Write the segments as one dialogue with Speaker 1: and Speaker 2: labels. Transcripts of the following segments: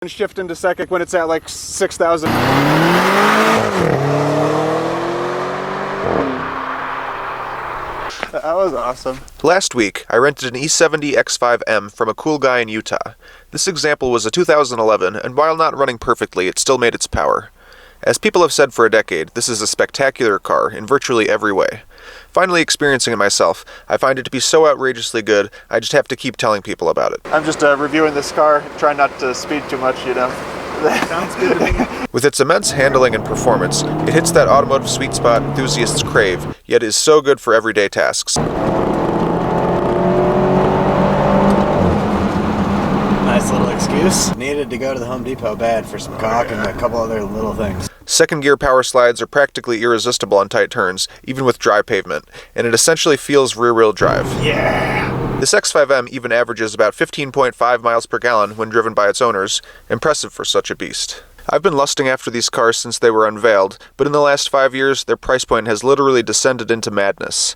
Speaker 1: and shift into second when it's at like 6,000. That was awesome.
Speaker 2: Last week, I rented an e70 X5M from a cool guy in Utah. This example was a 2011, and while not running perfectly, it still made its power. As people have said for a decade, this is a spectacular car in virtually every way. Finally experiencing it myself, I find it to be so outrageously good, I just have to keep telling people about it.
Speaker 1: I'm just reviewing this car, trying not to speed too much, you know.
Speaker 3: Sounds good to me.
Speaker 2: With its immense handling and performance, it hits that automotive sweet spot enthusiasts crave, yet is so good for everyday tasks.
Speaker 3: Nice little excuse. Needed to go to the Home Depot bad for some caulk and a couple other little things.
Speaker 2: Second gear power slides are practically irresistible on tight turns, even with dry pavement, and it essentially feels rear-wheel drive.
Speaker 1: Yeah!
Speaker 2: This X5M even averages about 15.5 miles per gallon when driven by its owners, impressive for such a beast. I've been lusting after these cars since they were unveiled, but in the last 5 years, their price point has literally descended into madness.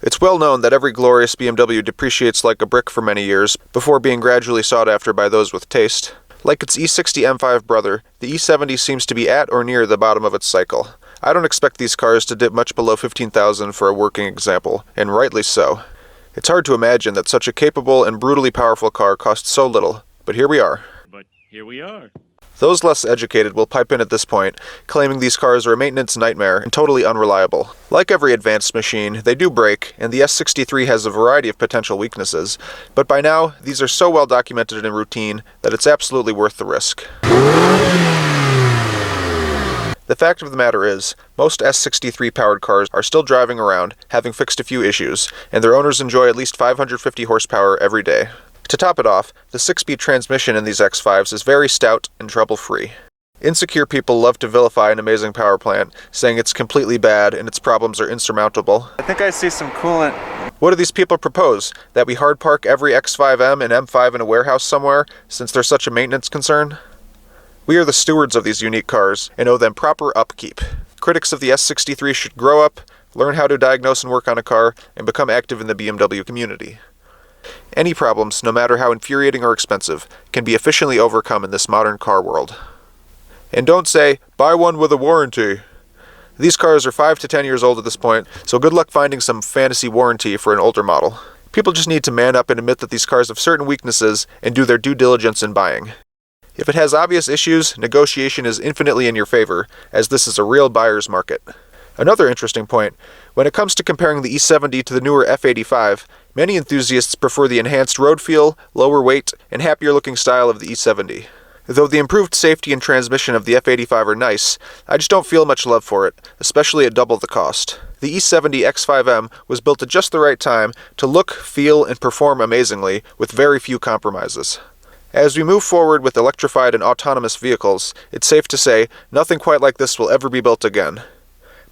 Speaker 2: It's well known that every glorious BMW depreciates like a brick for many years, before being gradually sought after by those with taste. Like its e60 M5 brother, the e70 seems to be at or near the bottom of its cycle. I don't expect these cars to dip much below 15,000 for a working example, and rightly so. It's hard to imagine that such a capable and brutally powerful car costs so little, but here we are. Those less educated will pipe in at this point, claiming these cars are a maintenance nightmare and totally unreliable. Like every advanced machine, they do break, and the S63 has a variety of potential weaknesses, but by now, these are so well documented in routine that it's absolutely worth the risk. The fact of the matter is, most S63 powered cars are still driving around, having fixed a few issues, and their owners enjoy at least 550 horsepower every day. To top it off, the 6-speed transmission in these X5s is very stout and trouble-free. Insecure people love to vilify an amazing power plant, saying it's completely bad and its problems are insurmountable.
Speaker 1: I think I see some coolant.
Speaker 2: What do these people propose? That we hard park every X5M and M5 in a warehouse somewhere, since they're such a maintenance concern? We are the stewards of these unique cars, and owe them proper upkeep. Critics of the S63 should grow up, learn how to diagnose and work on a car, and become active in the BMW community. Any problems, no matter how infuriating or expensive, can be efficiently overcome in this modern car world. And don't say, buy one with a warranty. These cars are 5 to 10 years old at this point, so good luck finding some fantasy warranty for an older model. People just need to man up and admit that these cars have certain weaknesses and do their due diligence in buying. If it has obvious issues, negotiation is infinitely in your favor, as this is a real buyer's market. Another interesting point, when it comes to comparing the e70 to the newer F85, many enthusiasts prefer the enhanced road feel, lower weight, and happier-looking style of the e70. Though the improved safety and transmission of the F85 are nice, I just don't feel much love for it, especially at double the cost. The e70 X5M was built at just the right time to look, feel, and perform amazingly, with very few compromises. As we move forward with electrified and autonomous vehicles, it's safe to say nothing quite like this will ever be built again.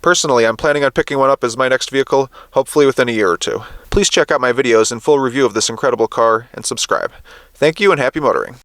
Speaker 2: Personally, I'm planning on picking one up as my next vehicle, hopefully within a year or two. Please check out my videos and full review of this incredible car, and subscribe. Thank you and happy motoring.